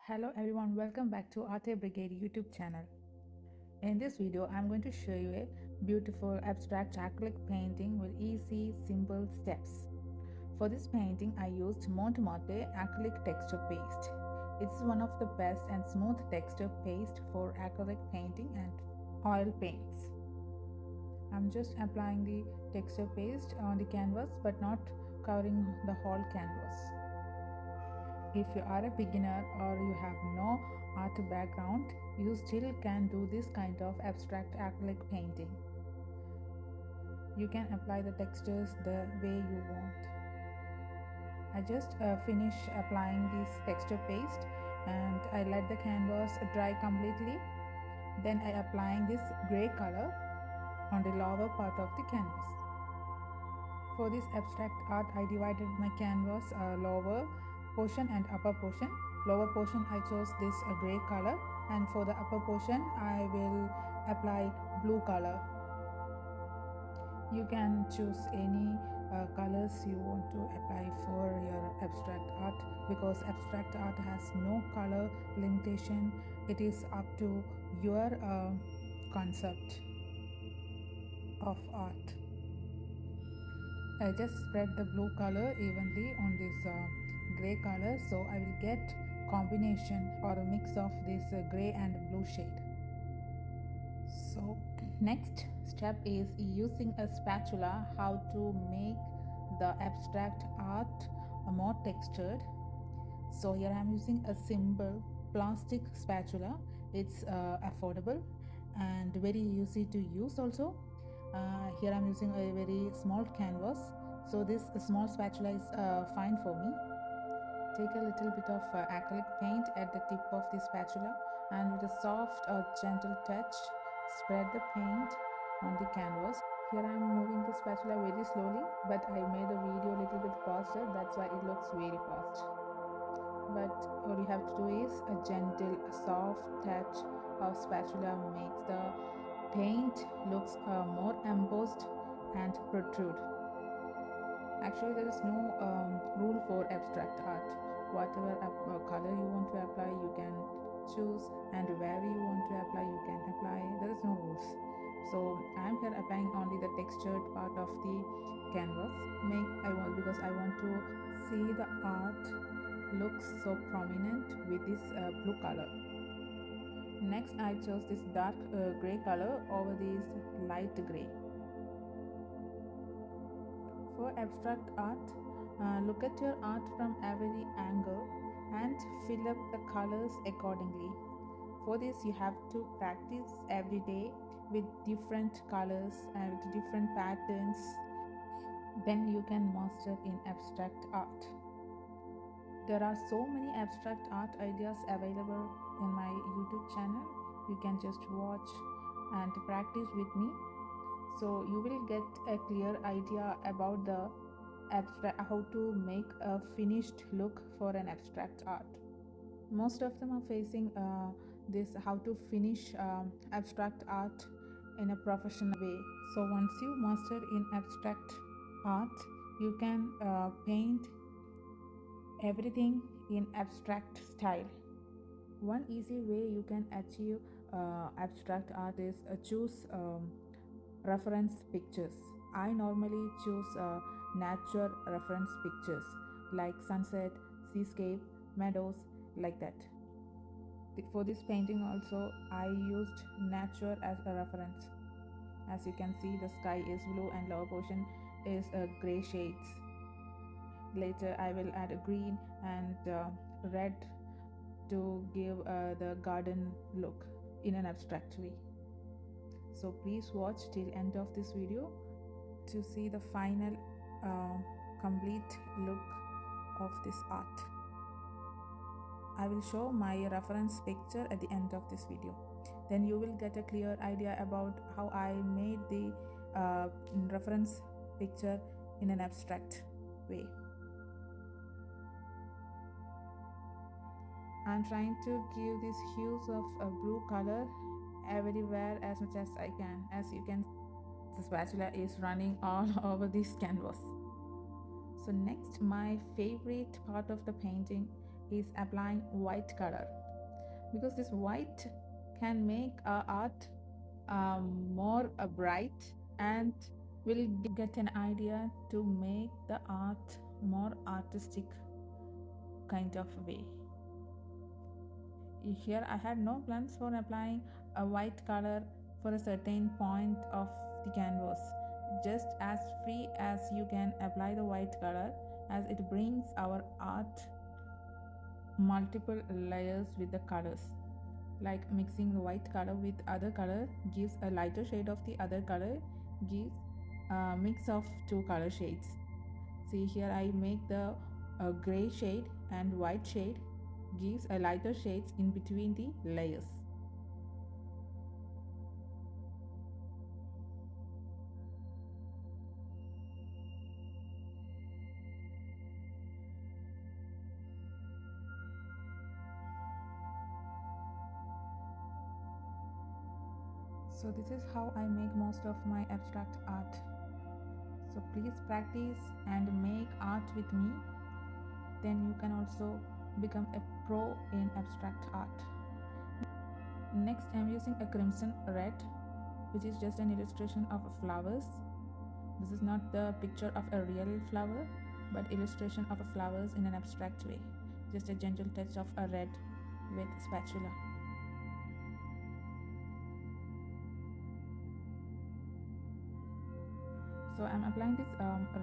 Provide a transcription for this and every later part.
Hello everyone, welcome back to Arte Brigade YouTube channel. In this video, I'm going to show you a beautiful abstract acrylic painting with easy, simple steps. For this painting, I used Montemate acrylic texture paste. It's one of the best and smooth texture paste for acrylic painting and oil paints. I'm just applying the texture paste on the canvas but not covering the whole canvas. If you are a beginner or you have no art background, you still can do this kind of abstract acrylic painting. You can apply the textures the way you want. I just finished applying this texture paste and I let the canvas dry completely. Then I applying this gray color on the lower part of the canvas. For this abstract art, I divided my canvas lower portion and upper portion. Lower portion I chose this gray color, and for the upper portion I will apply blue color. You can choose any colors you want to apply for your abstract art, because abstract art has no color limitation. It is up to your concept of art. I just spread the blue color evenly on this gray color, so I will get combination or a mix of this gray and blue shade. So next step is using a spatula, how to make the abstract art more textured. So here I am using a simple plastic spatula. It's affordable and very easy to use also. Here I'm using a very small canvas, so this small spatula is fine for me. Take a little bit of acrylic paint at the tip of the spatula, and with a soft gentle touch spread the paint on the canvas. Here I'm moving the spatula very slowly, but I made the video a little bit faster, that's why it looks very fast. But all you have to do is a gentle soft touch of spatula makes the paint looks more embossed and protrude. Actually, there is no rule for abstract art. Whatever color you want to apply, you can choose, and wherever you want to apply, you can apply. There is no rules. So I am here applying only the textured part of the canvas. Because I want to see the art looks so prominent with this blue color. Next I chose this dark gray color over this light gray. For abstract art, look at your art from every angle and fill up the colors accordingly. For this you have to practice every day with different colors and with different patterns. Then you can master in abstract art. There are so many abstract art ideas available in my YouTube channel. You can just watch and practice with me, so you will get a clear idea about the abstract, how to make a finished look for an abstract art. Most of them are facing this how to finish abstract art in a professional way. So once you master in abstract art, you can paint everything in abstract style. One easy way you can achieve abstract art is choose reference pictures. I normally choose nature reference pictures like sunset, seascape, meadows, like that. For this painting also I used nature as a reference. As you can see, the sky is blue and lower portion is gray shades. Later I will add a green and red to give the garden look in an abstract way. So please watch till end of this video to see the final complete look of this art. I will show my reference picture at the end of this video. Then you will get a clear idea about how I made the reference picture in an abstract way. I'm trying to give these hues of a blue color everywhere as much as I can. As you can see, the spatula is running all over this canvas. So next, my favorite part of the painting is applying white color, because this white can make our art more bright, and will get an idea to make the art more artistic kind of way. Here I had no plans for applying a white color for a certain point of the canvas, just as free as you can apply the white color, as it brings our art multiple layers with the colors. Like mixing the white color with other color gives a lighter shade of the other color, gives a mix of two color shades. See here I make the gray shade and white shade, gives a lighter shades in between the layers. So this is how I make most of my abstract art. So please practice and make art with me, then you can also become a pro in abstract art. Next I'm using a crimson red, which is just an illustration of flowers. This is not the picture of a real flower, but illustration of flowers in an abstract way. Just a gentle touch of a red with spatula. So I'm applying this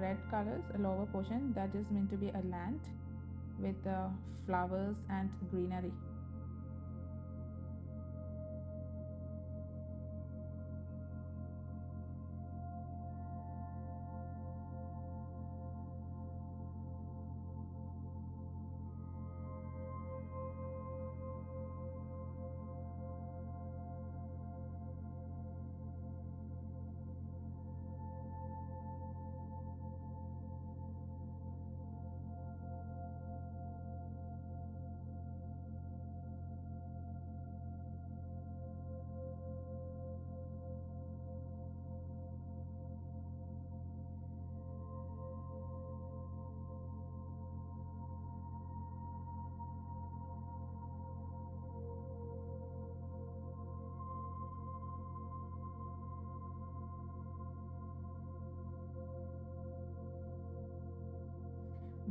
red colors, a lower portion that is meant to be a land with flowers and greenery.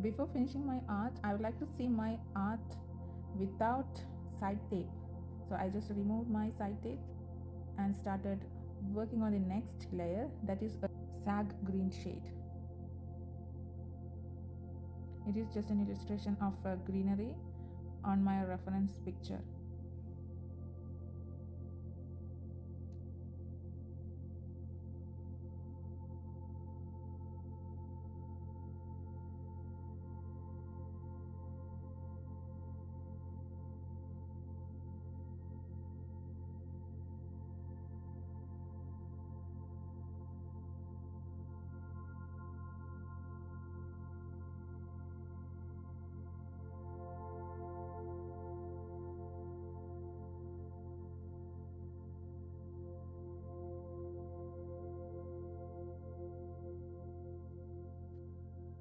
Before finishing my art, I would like to see my art without side tape. So I just removed my side tape and started working on the next layer, that is a sag green shade. It is just an illustration of greenery on my reference picture.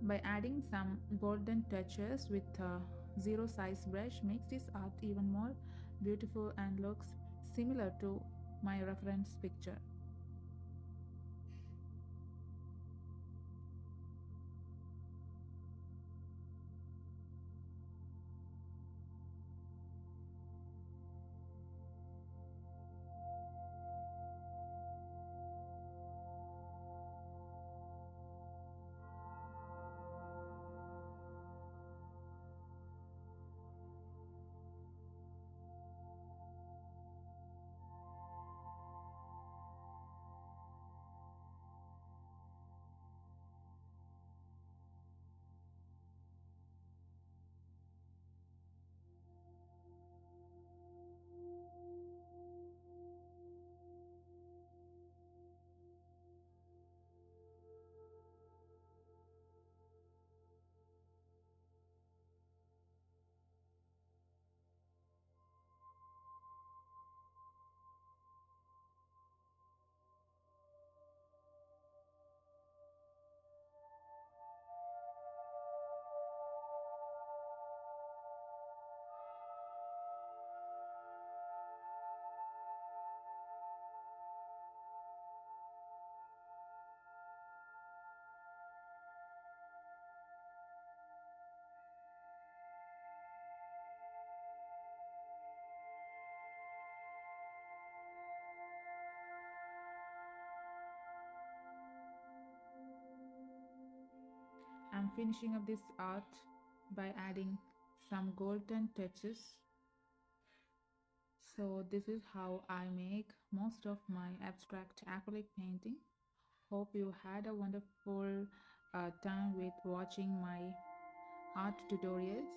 By adding some golden touches with a zero size brush makes this art even more beautiful and looks similar to my reference picture. finishing up this art by adding some golden touches. So this is how I make most of my abstract acrylic painting. Hope you had a wonderful time with watching my art tutorials.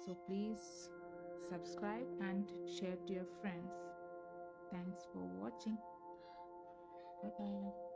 So please subscribe and share to your friends. Thanks for watching. Bye bye.